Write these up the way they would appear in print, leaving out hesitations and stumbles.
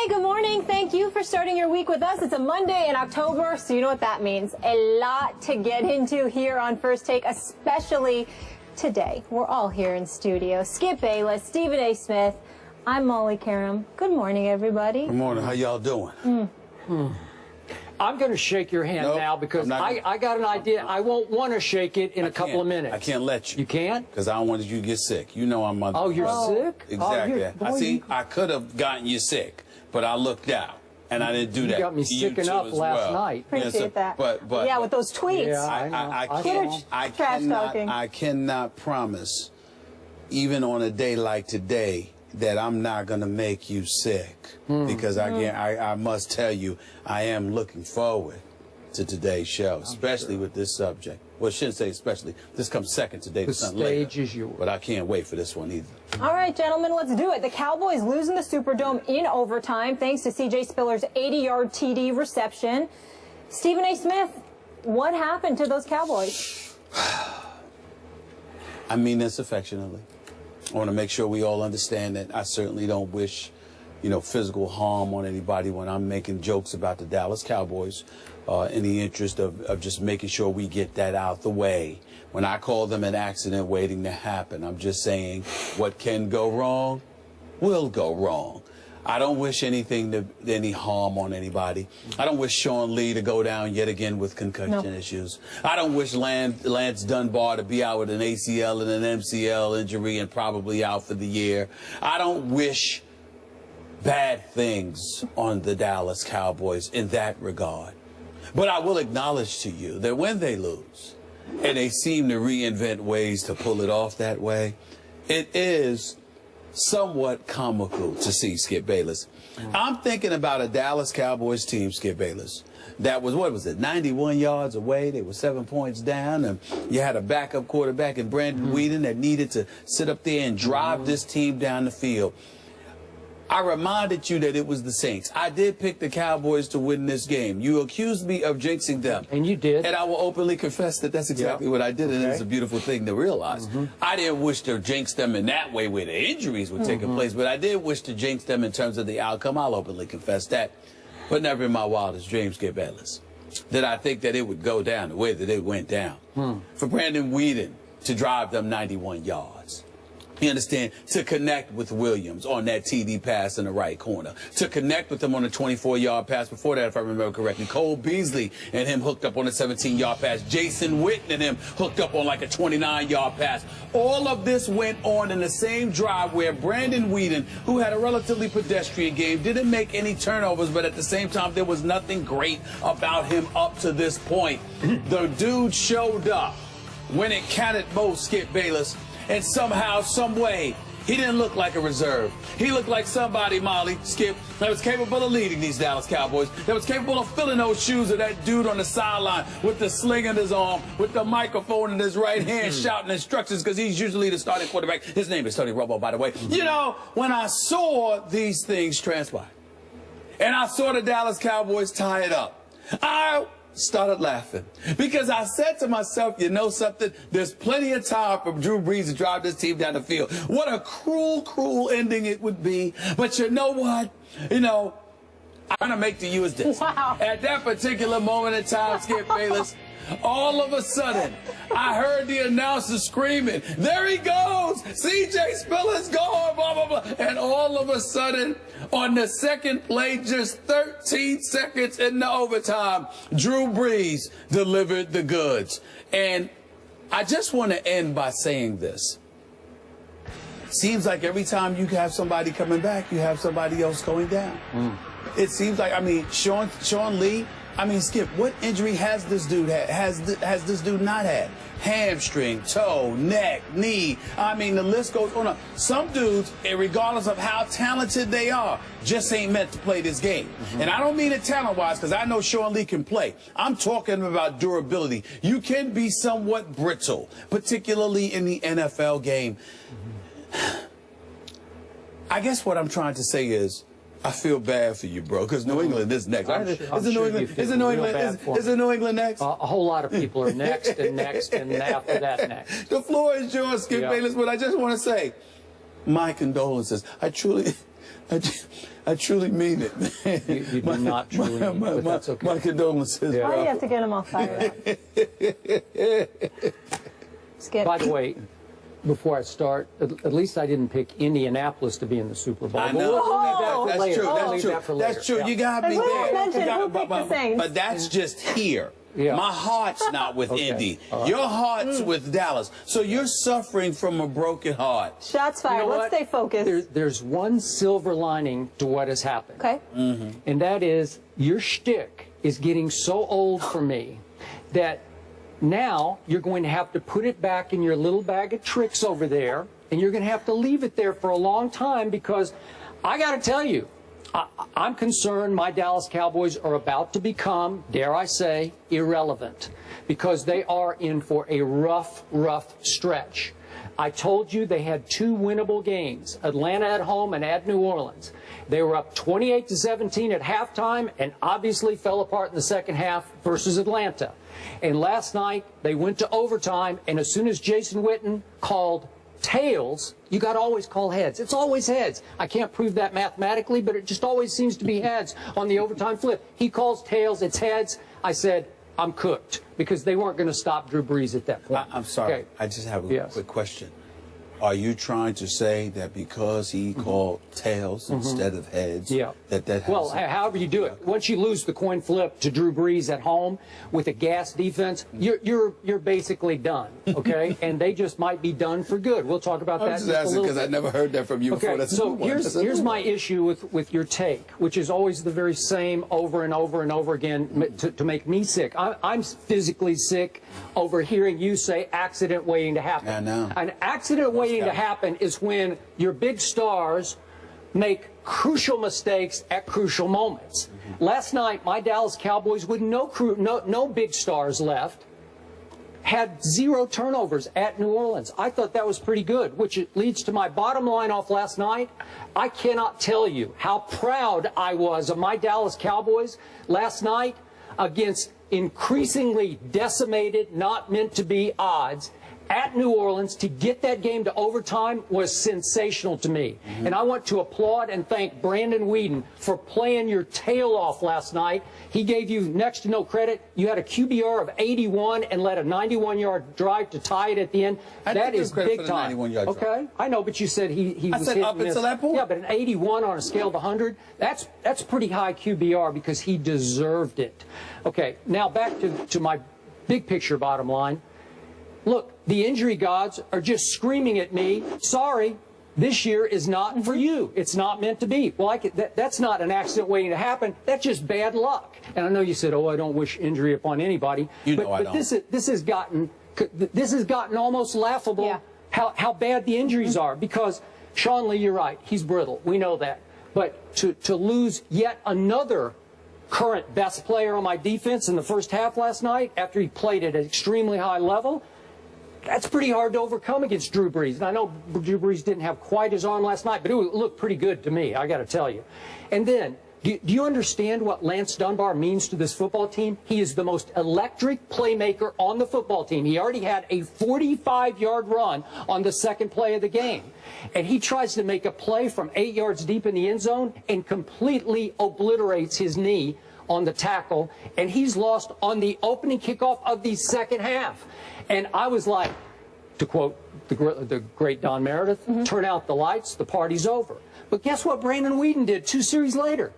Hey, good morning. Thank you for starting your week with us. It's a Monday in October, so you know what that means. A lot to get into here on First Take, especially today. We're all here in studio. Skip Bayless, Stephen A. Smith. I'm Molly Karam. Good morning, everybody. Good morning. How y'all doing? I'm going to shake your hand now because I got an idea. I won't want to shake it in a couple of minutes. I can't let you. You can't? Because I don't want you to get sick. You know I'm mother. Oh, you're sick? Exactly. Oh, I could have gotten you sick, but I looked out. And I didn't do that. You got me sick enough last night. Appreciate that. But yeah, with those tweets. Yeah, I cannot promise, even on a day like today, that I'm not going to make you sick. Because I must tell you, I am looking forward to today's show, especially with this subject. Well, I shouldn't say especially. This comes second today. The stage is yours. But I can't wait for this one either. All right, gentlemen, let's do it. The Cowboys losing the Superdome in overtime thanks to C.J. Spiller's 80-yard TD reception. Stephen A. Smith, what happened to those Cowboys? I mean this affectionately. I want to make sure we all understand that I certainly don't wish, physical harm on anybody when I'm making jokes about the Dallas Cowboys in the interest of just making sure we get that out the way. When I call them an accident waiting to happen, I'm just saying what can go wrong will go wrong. I don't wish any harm on anybody. I don't wish Sean Lee to go down yet again with concussion issues. I don't wish Lance Dunbar to be out with an ACL and an MCL injury and probably out for the year. I don't wish bad things on the Dallas Cowboys in that regard. But I will acknowledge to you that when they lose, and they seem to reinvent ways to pull it off that way, it is somewhat comical to see, Skip Bayless. I'm thinking about a Dallas Cowboys team, Skip Bayless, that was, 91 yards away. They were 7 points down, and you had a backup quarterback in Brandon Weeden that needed to sit up there and drive this team down the field. I reminded you that it was the Saints. I did pick the Cowboys to win this game. You accused me of jinxing them. And you did. And I will openly confess that that's exactly what I did, and it's a beautiful thing to realize. I didn't wish to jinx them in that way where the injuries were taking place, but I did wish to jinx them in terms of the outcome. I'll openly confess that. But never in my wildest dreams, Skip Bayless, did I think that it would go down the way that it went down. For Brandon Weeden to drive them 91 yards. You understand? To connect with Williams on that TD pass in the right corner. To connect with him on a 24-yard pass before that, if I remember correctly. Cole Beasley and him hooked up on a 17-yard pass. Jason Witten and him hooked up on like a 29-yard pass. All of this went on in the same drive where Brandon Weeden, who had a relatively pedestrian game, didn't make any turnovers, but at the same time, there was nothing great about him up to this point. The dude showed up when it counted most, Skip Bayless. And somehow, some way, he didn't look like a reserve. He looked like somebody, Molly, Skip, that was capable of leading these Dallas Cowboys, that was capable of filling those shoes of that dude on the sideline with the sling in his arm, with the microphone in his right hand, shouting instructions, because he's usually the starting quarterback. His name is Tony Romo, by the way. You know, when I saw these things transpire, and I saw the Dallas Cowboys tie it up, I started laughing because I said to myself, you know something? There's plenty of time for Drew Brees to drive this team down the field. What a cruel, cruel ending it would be. But you know what? I'm going to make to you is this. Wow. At that particular moment in time, Skip Bayless, all of a sudden, I heard the announcer screaming, there he goes! C.J. Spiller's gone, blah, blah, blah. And all of a sudden, on the second play, just 13 seconds in the overtime, Drew Brees delivered the goods. And I just want to end by saying this. Seems like every time you have somebody coming back, you have somebody else going down. It seems like, Sean Lee, Skip, what injury has this dude had? Has this dude not had? Hamstring, toe, neck, knee. The list goes on. Some dudes, regardless of how talented they are, just ain't meant to play this game. And I don't mean it talent-wise, because I know Sean Lee can play. I'm talking about durability. You can be somewhat brittle, particularly in the NFL game. I guess what I'm trying to say is, I feel bad for you, bro, because New England is next. Is it New England next? A whole lot of people are next and next and after that next. The floor is yours, Skip Bayless, but I just want to say my condolences. I truly mean it. You do not truly mean it, but that's okay. My condolences. Yeah. Why do you have to get them all fired up? Skip. By the way, before I start, at least I didn't pick Indianapolis to be in the Super Bowl. I know. That's true. That's true. That's true. You got me there. But that's just here. Yeah. My heart's not with Indy. Right. Your heart's with Dallas. So you're suffering from a broken heart. Shots fired. Let's stay focused. There's one silver lining to what has happened. Okay. And that is your shtick is getting so old for me that now you're going to have to put it back in your little bag of tricks over there, and you're going to have to leave it there for a long time, because I got to tell you, I'm concerned my Dallas Cowboys are about to become, dare I say, irrelevant, because they are in for a rough stretch. I told you they had 2 winnable games, Atlanta at home and at New Orleans. They were up 28-17 at halftime and obviously fell apart in the second half versus Atlanta. And last night they went to overtime, and as soon as Jason Witten called tails, you got to always call heads. It's always heads. I can't prove that mathematically, but it just always seems to be heads on the overtime flip. He calls tails, it's heads. I said, I'm cooked, because they weren't going to stop Drew Brees at that point. I'm sorry. Okay. I just have a quick question. Are you trying to say that because he called tails instead of heads, that has... Well, however you do it. Once you lose the coin flip to Drew Brees at home with a gas defense, you're basically done, okay? And they just might be done for good. We'll talk about that just a little bit. Because I never heard that from you before. That's so here's my issue with your take, which is always the very same over and over and over again to make me sick. I'm physically sick over hearing you say accident waiting to happen. I know. An accident waiting to happen is when your big stars make crucial mistakes at crucial moments. Last night, my Dallas Cowboys, with no big stars left, had 0 turnovers at New Orleans. I thought that was pretty good, which leads to my bottom line off last night. I cannot tell you how proud I was of my Dallas Cowboys last night against increasingly decimated, not meant to be odds at New Orleans. To get that game to overtime was sensational to me. And I want to applaud and thank Brandon Weeden for playing your tail off last night. He gave you next to no credit. You had a QBR of 81 and led a 91-yard drive to tie it at the end. That is big time. Okay, I know, but you said he was hitting up until that point. Yeah, but an 81 on a scale of 100, that's pretty high QBR, because he deserved it. Okay, now back to my big picture bottom line. Look, the injury gods are just screaming at me, sorry, this year is not for you. It's not meant to be. Well, that's not an accident waiting to happen. That's just bad luck. And I know you said, oh, I don't wish injury upon anybody. But this has gotten almost laughable how bad the injuries are. Because, Sean Lee, you're right. He's brittle. We know that. But to lose yet another current best player on my defense in the first half last night, after he played at an extremely high level, that's pretty hard to overcome against Drew Brees. And I know Drew Brees didn't have quite his arm last night, but it looked pretty good to me, I got to tell you. And then, do you understand what Lance Dunbar means to this football team? He is the most electric playmaker on the football team. He already had a 45-yard run on the second play of the game. And he tries to make a play from 8 yards deep in the end zone and completely obliterates his knee on the tackle, and he's lost on the opening kickoff of the second half. And I was like, to quote the great Don Meredith, turn out the lights, the party's over. But guess what Brandon Weeden did 2 series later?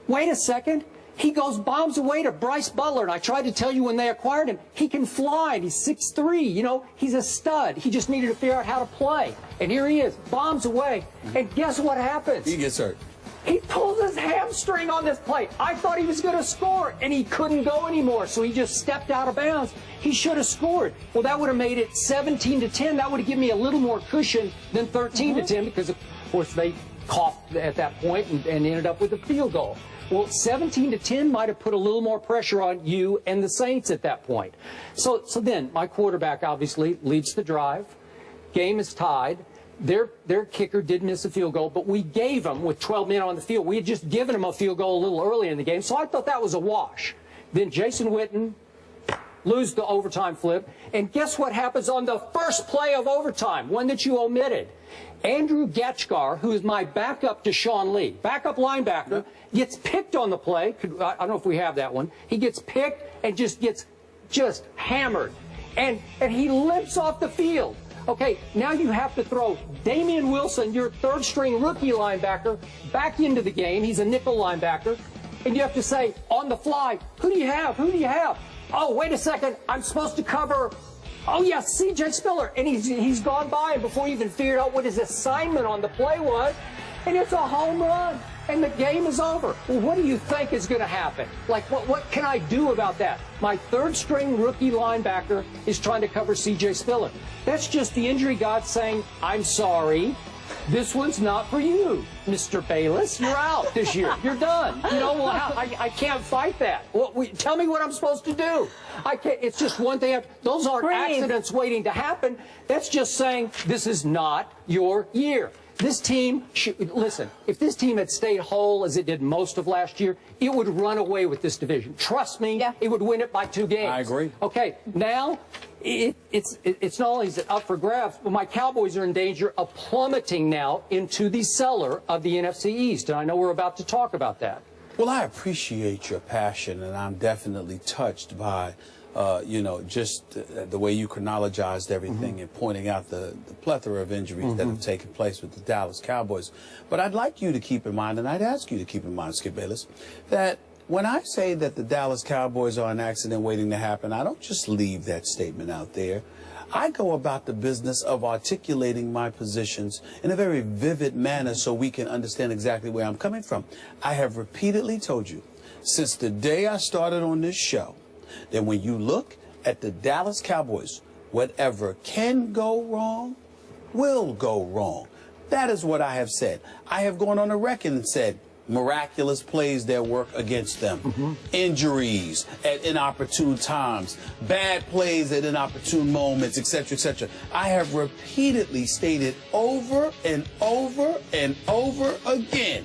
Wait a second. He goes bombs away to Bryce Butler, and I tried to tell you when they acquired him, he can fly. He's 6'3", you know, he's a stud. He just needed to figure out how to play. And here he is, bombs away. And guess what happens? He gets hurt. He pulls his hamstring on this play. I thought he was going to score, and he couldn't go anymore, so he just stepped out of bounds. He should have scored. Well, that would have made it 17-10. That would have given me a little more cushion than 13-10, because, of course, they coughed at that point and ended up with a field goal. Well, 17-10 might have put a little more pressure on you and the Saints at that point. So then, my quarterback obviously leads the drive. Game is tied. Their kicker did miss a field goal, but we gave them, with 12 men on the field, we had just given them a field goal a little early in the game, so I thought that was a wash. Then Jason Witten lose the overtime flip, and guess what happens on the first play of overtime, one that you omitted? Andrew Getchgar, who is my backup to Sean Lee, backup linebacker, gets picked on the play. I don't know if we have that one. He gets picked and just gets hammered. And he limps off the field. Okay, now you have to throw Damian Wilson, your third-string rookie linebacker, back into the game. He's a nickel linebacker. And you have to say, on the fly, who do you have? Who do you have? Oh, wait a second. I'm supposed to cover... Oh, yes, C.J. Spiller. And he's gone by, and before he even figured out what his assignment on the play was, and it's a home run, and the game is over. Well, what do you think is going to happen? Like, what can I do about that? My third-string rookie linebacker is trying to cover C.J. Spiller. That's just the injury god saying, I'm sorry. This one's not for you, Mr. Bayless. You're out this year. You're done. You know, well, I can't fight that. Tell me what I'm supposed to do. I can't. It's just one thing. Those aren't accidents waiting to happen. That's just saying this is not your year. This team, listen, if this team had stayed whole as it did most of last year, it would run away with this division. Trust me, it would win it by 2 games. I agree. Okay, now it's not only is it up for grabs, but my Cowboys are in danger of plummeting now into the cellar of the NFC East, and I know we're about to talk about that. Well, I appreciate your passion, and I'm definitely touched by you know, just the way you chronologized everything and pointing out the plethora of injuries that have taken place with the Dallas Cowboys. But I'd like you to keep in mind, and I'd ask you to keep in mind, Skip Bayless, that when I say that the Dallas Cowboys are an accident waiting to happen, I don't just leave that statement out there. I go about the business of articulating my positions in a very vivid manner so we can understand exactly where I'm coming from. I have repeatedly told you since the day I started on this show that when you look at the Dallas Cowboys, whatever can go wrong will go wrong. That is what I have said. I have gone on the record and said miraculous plays that work against them, injuries at inopportune times, bad plays at inopportune moments, etc., etc. I have repeatedly stated over and over and over again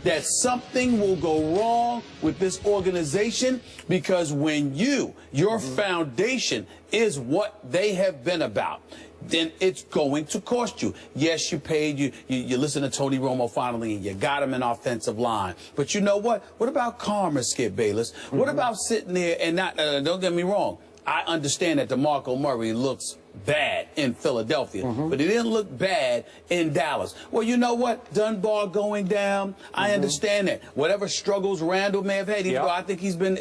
that something will go wrong with this organization because when your foundation is what they have been about, then it's going to cost you. Yes, you paid, you listen to Tony Romo finally, and you got him an offensive line. But you know what? What about karma, Skip Bayless? What about sitting there and not, don't get me wrong, I understand that DeMarco Murray looks bad in Philadelphia, but he didn't look bad in Dallas. Well, you know what? Dunbar going down, I understand that. Whatever struggles Randall may have had, even though I think he's been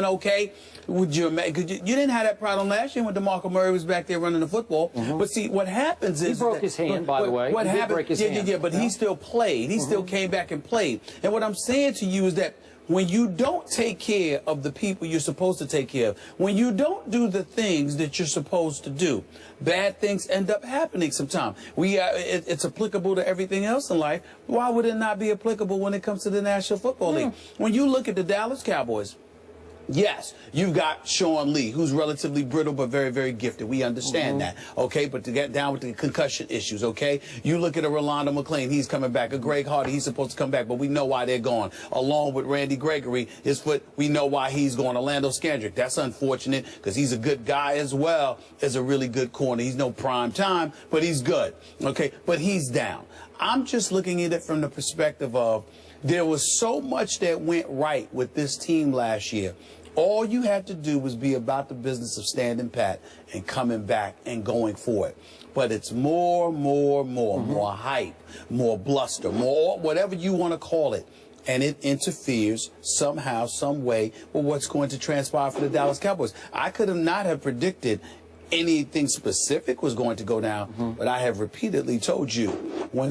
okay. Would you imagine? You didn't have that problem last year when DeMarco Murray was back there running the football. But see, what happens is he broke his hand, by the way. What happened? Break his hand. But he still played. He still came back and played. And what I'm saying to you is that when you don't take care of the people you're supposed to take care of, when you don't do the things that you're supposed to do, bad things end up happening sometimes. It's applicable to everything else in life. Why would it not be applicable when it comes to the National Football League? When you look at the Dallas Cowboys, yes, you've got Sean Lee, who's relatively brittle but very, very gifted. We understand that, okay? But to get down with the concussion issues, okay? You look at a Rolando McClain, he's coming back. A Greg Hardy, he's supposed to come back, but we know why they're gone. Along with Randy Gregory, his foot, we know why he's gone. Orlando Scandrick, that's unfortunate because he's a good guy as well as a really good corner. He's no prime time, but he's good, okay? But he's down. I'm just looking at it from the perspective of there was so much that went right with this team last year. All you had to do was be about the business of standing pat and coming back and going for it. But it's more hype, more bluster, more whatever you want to call it. And it interferes somehow, some way with what's going to transpire for the Dallas Cowboys. I could not have predicted anything specific was going to go down, but I have repeatedly told you when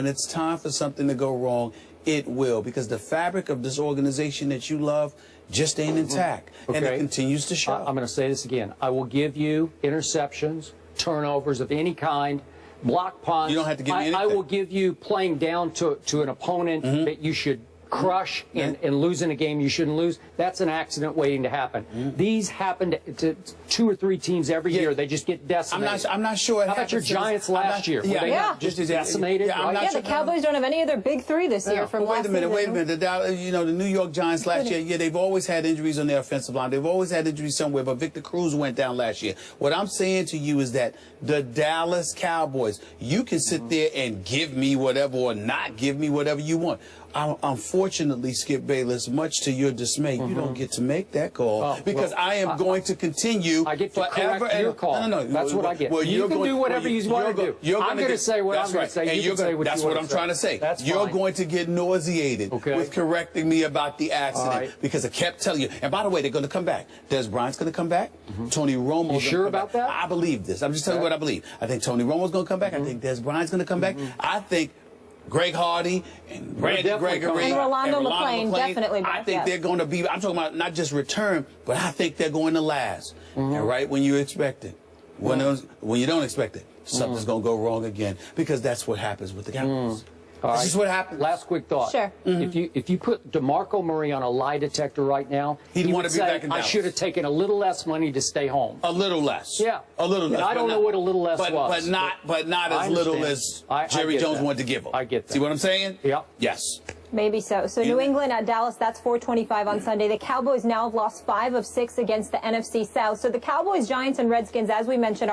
it's time for something to go wrong, it will, because the fabric of this organization that you love just ain't intact, and it continues to show. I'm going to say this again. I will give you interceptions, turnovers of any kind, block punts. You don't have to give me anything. I will give you playing down to an opponent that you should crush and losing a game you shouldn't lose, that's an accident waiting to happen. These happen to 2 or 3 teams every year. They just get decimated. I'm not sure. How about your Giants last year? Were they not just decimated? The Cowboys don't have any of their big 3 this year from last season. Wait a minute. The New York Giants last year, they've always had injuries on their offensive line. They've always had injuries somewhere, but Victor Cruz went down last year. What I'm saying to you is that the Dallas Cowboys, you can sit there and give me whatever or not give me whatever you want. Unfortunately, Skip Bayless, much to your dismay, you don't get to make that call because I am going to continue. I get to correct your call. No, that's what I get. Well, you can do whatever you want to do. I'm going to say what I'm going to say. And you can say what that's you what want I'm trying to say. That's You're fine. going to get nauseated with correcting me about the accident because I kept telling you. And by the way, they're going to come back. Des Bryant's going to come back. Tony Romo's You sure about that? I believe this. I'm just telling you what I believe. I think Tony Romo's going to come back. I think Des Bryant's going to come back. I think Greg Hardy and Randy Gregory and Rolando McClain definitely back. I think they're going to be, I'm talking about not just return, but I think they're going to last. And right when you expect it, when you don't expect it, something's going to go wrong again because that's what happens with the Cowboys. This is what happens. Last quick thought. Sure. If you put DeMarco Murray on a lie detector right now, he'd want would to be say, back in Dallas. I should have taken a little less money to stay home. A little less. Yeah. A little less. And I don't know what a little less was. But not as little as Jerry Jones wanted to give him. I get that. See what I'm saying? Yeah. Yes. Maybe so. So New England at Dallas, that's 4:25 on Sunday. The Cowboys now have lost 5 of 6 against the NFC South. So the Cowboys, Giants, and Redskins, as we mentioned,